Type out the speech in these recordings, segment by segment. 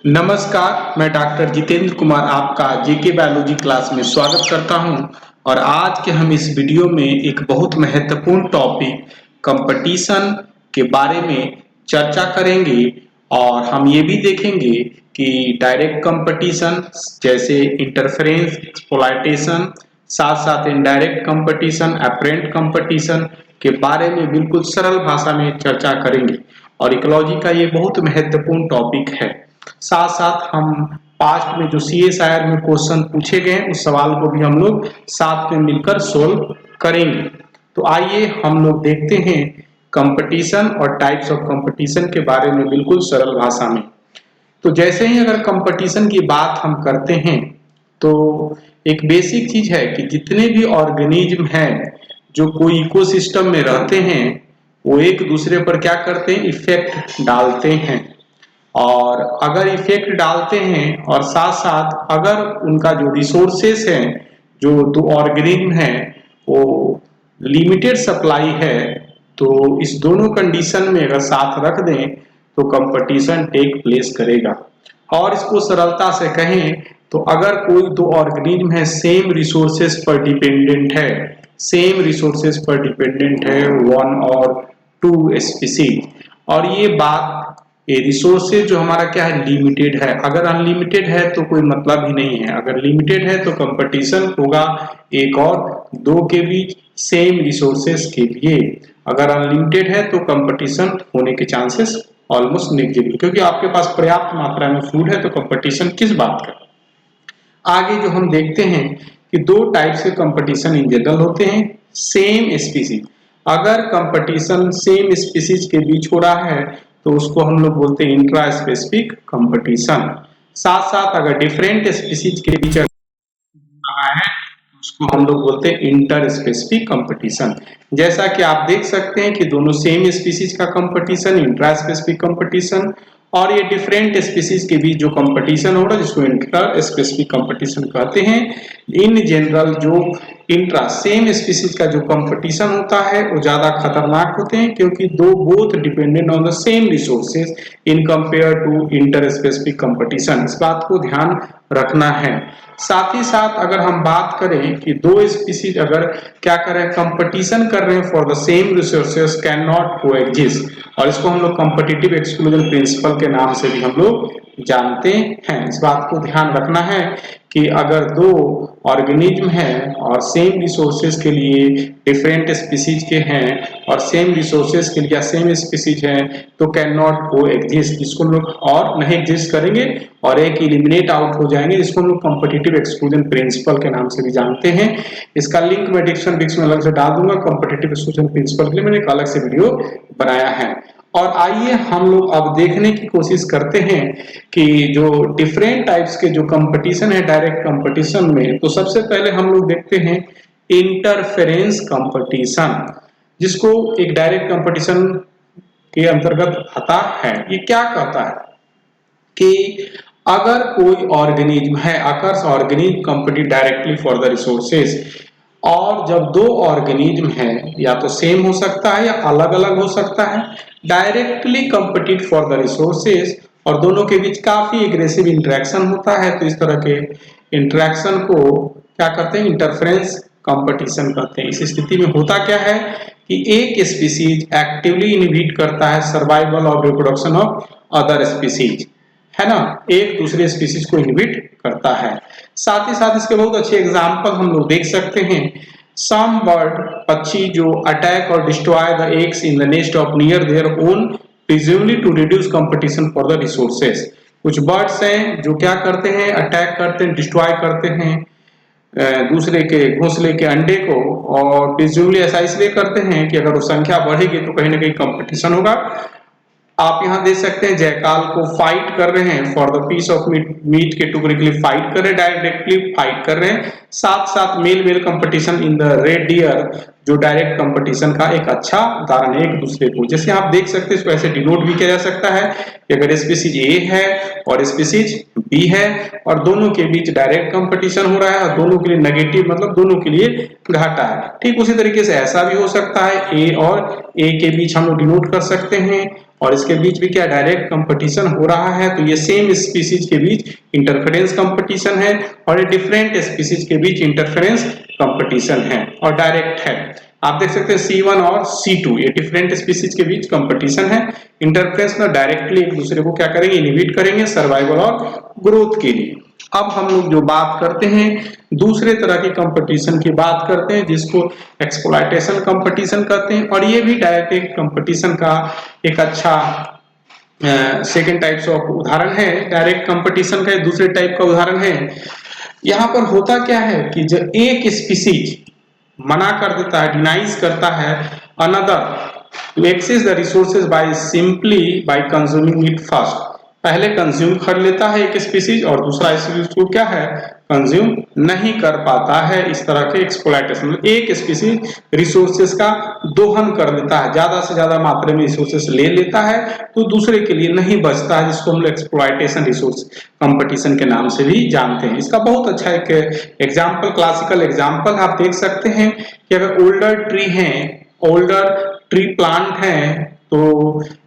नमस्कार, मैं डॉक्टर जितेंद्र कुमार आपका जेके बायोलॉजी क्लास में स्वागत करता हूं और आज के हम इस वीडियो में एक बहुत महत्वपूर्ण टॉपिक कंपटीशन के बारे में चर्चा करेंगे और हम ये भी देखेंगे कि डायरेक्ट कंपटीशन जैसे इंटरफेरेंस, एक्सप्लॉयटेशन, साथ साथ इनडायरेक्ट कंपटीशन, अपेरेंट कंपटीशन के बारे में बिल्कुल सरल भाषा में चर्चा करेंगे और इकोलॉजी का ये बहुत महत्वपूर्ण टॉपिक है। साथ साथ हम पास्ट में जो सीएसआईआर में क्वेश्चन पूछे गए उस सवाल को भी हम लोग साथ में मिलकर सोल्व करेंगे। तो आइए हम लोग देखते हैं कंपटीशन और टाइप्स ऑफ कंपटीशन के बारे में बिल्कुल सरल भाषा में। तो जैसे ही अगर कंपटीशन की बात हम करते हैं तो एक बेसिक चीज है कि जितने भी ऑर्गेनिज्म हैं जो कोई इकोसिस्टम में रहते हैं वो एक दूसरे पर क्या करते हैं, इफेक्ट डालते हैं। और अगर इफेक्ट डालते हैं और साथ साथ अगर उनका जो रिसोर्सेस हैं, जो दो ऑर्गेनिज्म हैं वो लिमिटेड सप्लाई है, तो इस दोनों कंडीशन में अगर साथ रख दें तो कंपटीशन टेक प्लेस करेगा। और इसको सरलता से कहें तो अगर कोई दो ऑर्गेनिज्म है सेम रिसोर्सेस पर डिपेंडेंट है, सेम रिसोर्सेस पर डिपेंडेंट है, वन और टू स्पीसीज, और ये बात ये रिसोर्सेज जो हमारा क्या है, लिमिटेड है। अगर अनलिमिटेड है तो कोई मतलब ही नहीं है, अगर लिमिटेड है तो कंपटीशन होगा एक और दो के बीच सेम रिसोर्सेज के लिए। अगर अनलिमिटेड है तो कंपटीशन होने के चांसेस ऑलमोस्ट नेग्लिजिबल, क्योंकि आपके पास पर्याप्त मात्रा में फूड है तो कंपटीशन किस बात का। आगे जो हम देखते हैं कि दो टाइप्स के कंपटीशन इन जनरल होते हैं। सेम स्पीसीज, अगर कंपटीशन सेम स्पीसीज के बीच हो रहा है तो उसको हम लोग बोलते हैं इंट्रा स्पेसिफिक कंपटीशन। साथ साथ अगर डिफरेंट स्पीसीज के बीच रहा है तो उसको हम लोग बोलते हैं इंटर स्पेसिफिक कंपटीशन। जैसा कि आप देख सकते हैं कि दोनों सेम स्पीसीज का कंपटीशन इंट्रा स्पेसिफिक कंपटीशन, और ये डिफरेंट स्पीसीज के बीच जो कंपटीशन हो रहा है जिसको इंटर स्पेसिफिक कंपटीशन कहते हैं। इन जनरल जो इंट्रा सेम स्पीसीज का जो कंपटीशन होता है वो ज्यादा खतरनाक होते हैं, क्योंकि दो both dependent on the same resources in compare to interspecific competition. इस बात को ध्यान रखना है। साथ ही साथ अगर हम बात करें कि दो स्पीसीज अगर क्या करें, कंपटीशन कर रहे हैं for the same resources can not coexist, और इसको हम लोग कॉम्पिटिटिव एक्सक्लूजन प्रिंसिपल के नाम से भी हम लोग जानते हैं। इस बात को ध्यान रखना है कि अगर दो ऑर्गेनिज्म हैं और सेम रिसोर्सेज के लिए डिफरेंट स्पीसीज के हैं और सेम रिसोर्सेज के लिए सेम स्पीसीज हैं तो कैन नॉट को एग्जिस्ट, जिसको हम लोग और नहीं एग्जिस्ट करेंगे और एक इलिमिनेट आउट हो जाएंगे, जिसको हम लोग कॉम्पिटिटिव एक्सक्लूजन प्रिंसिपल के नाम से भी जानते हैं। इसका लिंक मैं डिस्क्रिप्शन में अलग से डाल दूंगा। कॉम्पिटिटिव एक्सक्लूजन प्रिंसिपल के लिए मैंने एक अलग से वीडियो बनाया है। और आइए हम लोग अब देखने की कोशिश करते हैं कि जो डिफरेंट टाइप्स के जो कंपटीशन है डायरेक्ट कंपटीशन में, तो सबसे पहले हम लोग देखते हैं इंटरफेरेंस कंपटीशन, जिसको एक डायरेक्ट कंपटीशन के अंतर्गत आता है। ये क्या कहता है कि अगर कोई ऑर्गेनिज्म है, अगर organism compete directly for the resources, और जब दो ऑर्गेनिज्म है या तो सेम हो सकता है या अलग अलग हो सकता है, directly compete for the resources और दोनों के बीच काफी एग्रेसिव इंटरेक्शन होता है, तो इस तरह के इंटरेक्शन को क्या कहते हैं, इंटरफेरेंस कंपटीशन कहते हैं। इस स्थिति में होता क्या है कि एक स्पीसीज एक्टिवली इनहिबिट करता है सर्वाइवल और रिप्रोडक्शन ऑफ अदर स्पीसीज, है ना, एक दूसरे स्पीसीज को इनहिबिट करता है। साथ ही साथ इसके बहुत अच्छे एग्जांपल हम लोग देख सकते हैं। सम बर्ड, पक्षी जो अटैक और destroy the eggs in the nest of near their own presumably to reduce competition for the resources. कुछ बर्ड्स हैं जो क्या करते हैं, अटैक करते हैं, डिस्ट्रॉय करते हैं दूसरे के घोंसले के अंडे को, और प्रिज्यूमली ऐसा इसलिए करते हैं कि अगर वो संख्या बढ़ेगी तो कहीं ना कहीं कंपटीशन होगा। आप यहाँ देख सकते हैं जयकाल को फाइट कर रहे हैं for the piece of meat के टुकड़े के लिए फाइट कर रहे हैं, डायरेक्टली फाइट कर रहे हैं। साथ साथ male male competition in the red deer जो डायरेक्ट कंपटीशन का एक अच्छा उदाहरण है एक दूसरे को। जैसे आप देख सकते हैं इसको ऐसे डिनोट भी किया जा सकता है कि अगर स्पीसीज ए है और स्पीसीज बी है और दोनों के बीच डायरेक्ट कंपटीशन हो रहा है और दोनों के लिए नेगेटिव मतलब दोनों के लिए घाटा है, ठीक उसी तरीके से ऐसा भी हो सकता है ए और ए के बीच हम लोग डिनोट कर सकते हैं और इसके बीच भी क्या डायरेक्ट कंपटीशन हो रहा है, तो ये सेम स्पीसीज के बीच इंटरफेरेंस कंपटीशन है और ये डिफरेंट स्पीसीज के बीच इंटरफेरेंस कंपटीशन है और डायरेक्ट है। आप देख सकते हैं C1 और C2 ये डिफरेंट स्पीसीज के बीच कंपटीशन है, इंटरफेरेंस में डायरेक्टली एक दूसरे को क्या करेंगे, इनहिबिट करेंगे सर्वाइवल और ग्रोथ के लिए। अब हम लोग जो बात करते हैं दूसरे तरह की कंपटीशन की बात करते हैं जिसको एक्सप्लॉयटेशन कंपटीशन कहते हैं, और ये भी डायरेक्ट कंपटीशन का एक अच्छा सेकेंड टाइप्स ऑफ उदाहरण है। डायरेक्ट कंपटीशन का दूसरे टाइप का उदाहरण है। यहाँ पर होता क्या है कि जब एक स्पीसीज मना कर देता है, डिनाइज करता है another to access the resources by simply by consuming it first, पहले कंज्यूम कर लेता है एक स्पीसीज और दूसरा स्पीसीज को क्या है, कंज्यूम नहीं कर पाता है। इस तरह के एक्सप्लॉयटेशन, एक स्पीसीज रिसोर्सेज का दोहन कर लेता है, ज्यादा से ज्यादा मात्रा में रिसोर्सेज ले लेता है तो दूसरे के लिए नहीं बचता है, जिसको हम लोग एक्सप्लॉयटेशन रिसोर्स कंपटीशन के नाम से भी जानते हैं। इसका बहुत अच्छा एक एग्जाम्पल, क्लासिकल एग्जाम्पल आप देख सकते हैं कि अगर ओल्डर ट्री है, ओल्डर ट्री प्लांट है तो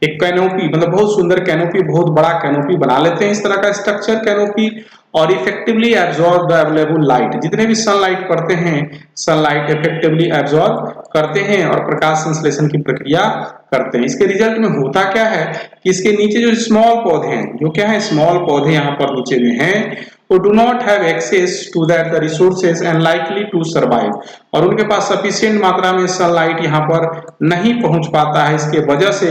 एक कैनोपी, मतलब बहुत सुंदर कैनोपी, बहुत बड़ा कैनोपी बना लेते हैं, इस तरह का स्ट्रक्चर कैनोपी, और effectively absorb the available light, जितने भी सनलाइट पड़ते हैं सनलाइट इफेक्टिवली एब्जॉर्ब करते हैं और प्रकाश संश्लेषण की प्रक्रिया करते हैं। इसके रिजल्ट में होता क्या है कि इसके नीचे जो स्मॉल पौधे हैं, जो क्या है स्मॉल पौधे यहाँ पर नीचे में हैं, वो do not have access to that the resources and likely to survive, और उनके पास सफिशिएंट मात्रा में सनलाइट यहाँ पर नहीं पहुंच पाता है। इसके वजह से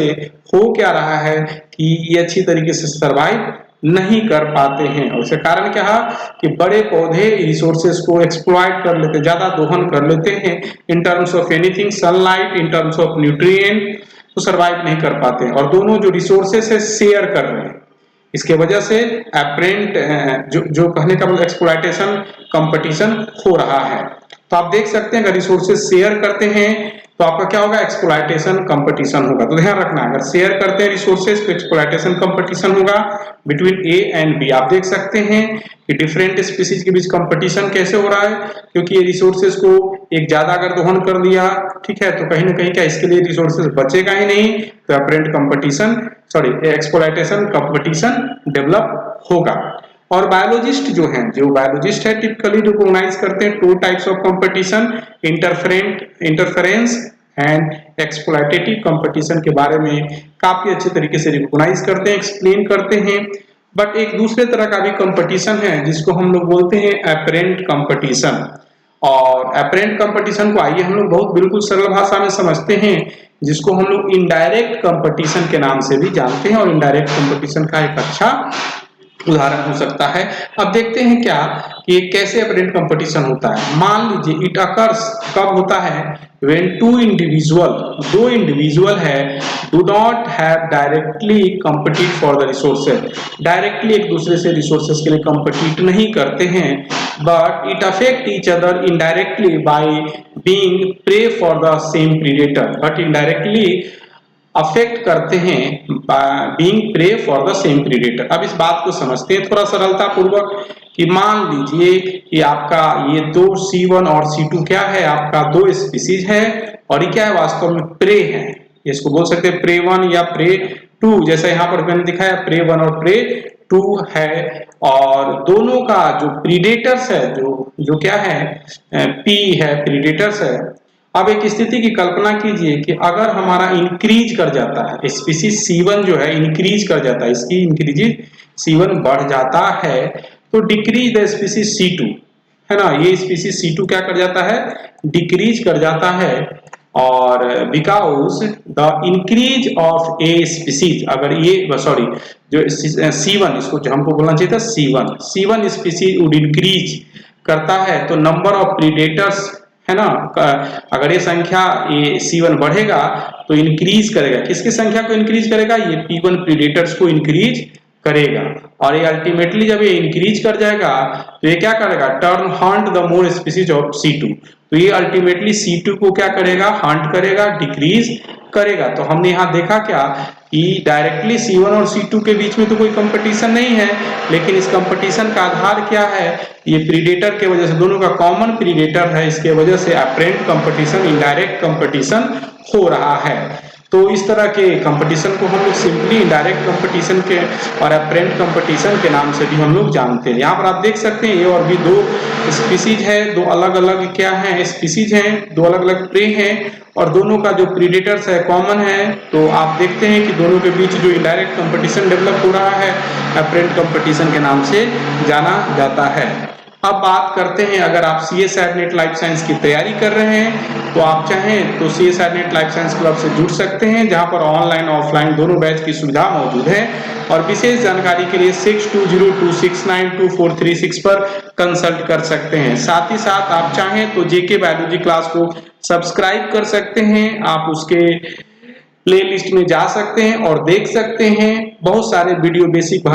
हो क्या रहा है कि ये अच्छी तरीके से सर्वाइव नहीं कर पाते हैं, और इसका कारण क्या है कि बड़े पौधे रिसोर्सेज को एक्सप्लॉइट कर लेते, ज्यादा दोहन कर लेते हैं in terms of anything sunlight, in terms of nutrient, तो सर्वाइव नहीं कर पाते हैं, और दोनों जो रिसोर्सेज है शेयर कर रहे हैं। इसके वजह से एपरेंट जो कहने का मतलब एक्सप्लॉयटेशन कंपटीशन हो रहा है। तो आप देख सकते हैं अगर रिसोर्सेज शेयर करते हैं तो आपका क्या होगा, एक्सप्लॉयटेशन कंपटीशन होगा। तो ध्यान रखना, अगर शेयर करते हैं रिसोर्सेज तो एक्सप्लॉयटेशन कंपटीशन होगा बिटवीन ए एंड बी। आप देख सकते हैं कि डिफरेंट स्पीसीज के बीच कंपटीशन कैसे हो रहा है, क्योंकि ये रिसोर्सेज को एक ज्यादा अगर दोहन कर दिया, ठीक है, तो कहीं ना कहीं क्या इसके लिए रिसोर्सेज बचेगा ही नहीं, तो apparent competition exploitation competition develop होगा। और बायोलॉजिस्ट जो हैं, जो बायोलॉजिस्ट है टिपिकली रिकॉग्नाइज करते हैं two types of competition, interference and exploitative competition के बारे में काफी अच्छे तरीके से रिकॉग्नाइज करते हैं, एक्सप्लेन करते हैं। बट एक दूसरे तरह का भी कंपटीशन है जिसको हम लोग बोलते हैं एपरेंट कंपटीशन। और एपरेंट कंपटीशन को आइए हम लोग बहुत बिल्कुल सरल भाषा में समझते हैं, जिसको हम लोग इनडायरेक्ट कंपटीशन के नाम से भी जानते हैं, और इनडायरेक्ट कंपटीशन का एक अच्छा उदाहरण हो सकता है। अब देखते हैं क्या कि कैसे एपरेंट कंपटीशन होता है। मान लीजिए इट अकर्स कब होता है, व्हेन टू इंडिविजुअल, दो इंडिविजुअल है, do not have directly compete for the resources, directly एक दूसरे से रिसोर्सेज के लिए कम्पीट नहीं करते हैं, but it affect each other indirectly by being prey for the same predator, but indirectly affect करते हैं being prey for the same predator. अब इस बात को समझते हैं थोड़ा सरलता पूर्वक कि मान लीजिए कि आपका ये दो C1 और C2 क्या है, आपका दो स्पीसीज है, और ये क्या है वास्तव में प्रे है, इसको बोल सकते हैं प्रे 1 या प्रे 2, जैसा यहाँ पर मैंने दिखाया प्रे 1 और प्रे 2 है, और दोनों का जो प्रीडेटर्स है, जो क्या है P है, प्रीडेटर्स है। अब एक स्थिति की कल्पना कीजिए कि अगर हमारा इंक्रीज कर जाता है, स्पीसीज C1 जो है इंक्रीज कर जाता है, इसकी इंक्रीज C1 बढ़ जाता है, तो डिक्रीज द स्पीसीज C2, है ना, ये स्पीसीज C2 क्या कर जाता है, डिक्रीज कर जाता है। और because the increase of a species, अगर ये सॉरी जो C1, इसको हमको बोलना चाहिए था C1 स्पीसीज वुड इंक्रीज करता है, तो नंबर ऑफ प्रीडेटर्स, है ना, अगर ये संख्या ये C1 बढ़ेगा तो इंक्रीज करेगा, किसकी संख्या को इंक्रीज करेगा, ये P1 प्रीडेटर्स को इंक्रीज करेगा, और ये अल्टीमेटली जब ये इंक्रीज कर जाएगा तो ये क्या करेगा, turn Hunt the more species of C2, तो ये अल्टीमेटली C2 को क्या करेगा, हंट करेगा, डिक्रीज करेगा। तो हमने यहाँ देखा क्या कि डायरेक्टली C1 और C2 के बीच में तो कोई कंपटीशन नहीं है, लेकिन इस कंपटीशन का आधार क्या है, ये प्रीडेटर के वजह से, दोनों का कॉमन प्रीडेटर है, इसके वजह से एपरेंट कंपटीशन, इनडायरेक्ट कंपटीशन हो रहा है। तो इस तरह के कंपटीशन को हम लोग सिंपली इनडायरेक्ट कंपटीशन के और अप्रेंट कंपटीशन के नाम से भी हम लोग जानते हैं। यहाँ पर आप देख सकते हैं ये और भी दो स्पीसीज है, दो अलग अलग क्या है स्पीसीज हैं, दो अलग अलग प्रे हैं और दोनों का जो प्रीडेटर्स है कॉमन है। तो आप देखते हैं कि दोनों के बीच जो इनडायरेक्ट कंपटीशन डेवलप हो रहा है अप्रेंट कंपटीशन के नाम से जाना जाता है। अब बात करते हैं, अगर आप CA/SAT/NET लाइफ साइंस की तैयारी कर रहे हैं तो आप चाहें तो CA/SAT/NET लाइफ साइंस क्लब से जुड़ सकते हैं, जहां पर ऑनलाइन ऑफलाइन दोनों बैच की सुविधा मौजूद है। और विशेष जानकारी के लिए 6202692436 पर कंसल्ट कर सकते हैं। साथ ही साथ आप चाहें तो JK बायोलॉजी क्लास को सब्सक्राइब कर सकते हैं, आप उसके प्लेलिस्ट में जा सकते हैं और देख सकते हैं। बहुत सारे वीडियो बेसिक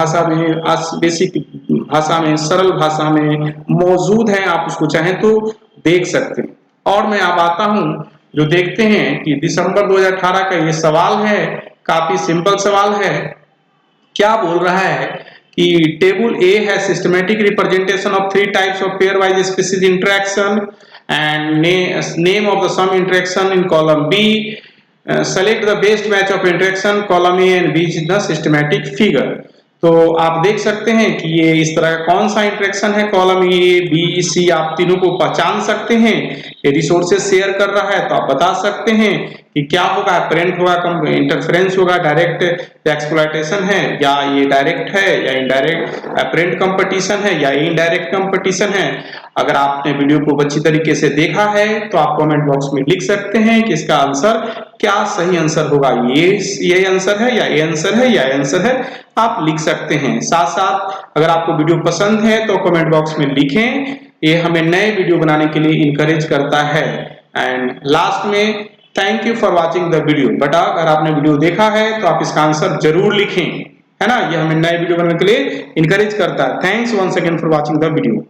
भाषा में सरल भाषा में मौजूद है, आप उसको चाहें तो देख सकते हैं। और मैं अब आता हूं जो देखते हैं कि दिसंबर 2018 का ये सवाल है, काफी सिंपल सवाल है। क्या बोल रहा है कि टेबल ए है systematic representation of 3 types of pairwise species interaction and name of the some interaction in column B, select the best match of interaction column A and B is the systematic figure. तो आप देख सकते हैं कि ये इस तरह का कौन सा इंटरेक्शन है, कॉलम ए बी सी आप तीनों को पहचान सकते हैं। ये रिसोर्सेज शेयर कर रहा है तो आप बता सकते हैं कि क्या होगा, अपेरेंट होगा, इंटरफेरेंस होगा, डायरेक्ट एक्सप्लॉयटेशन है या ये डायरेक्ट है या इनडायरेक्ट, अपेरेंट कंपटीशन है या इनडायरेक्ट कंपटीशन है। अगर आपने वीडियो को अच्छी तरीके से देखा है तो आप कमेंट बॉक्स में लिख सकते हैं कि इसका आंसर क्या सही आंसर होगा, ये आंसर है या ये आंसर है या ये आंसर है, आप लिख सकते हैं। साथ साथ अगर आपको वीडियो पसंद है तो कमेंट बॉक्स में लिखें, ये हमें नए वीडियो बनाने के लिए इनकरेज करता है। एंड लास्ट में thank you for watching the video. बेटा अगर आपने वीडियो देखा है तो आप इसका आंसर जरूर लिखें, है ना, ये हमें नए वीडियो बनाने के लिए इनकरेज करता है। Thanks once again for watching the video.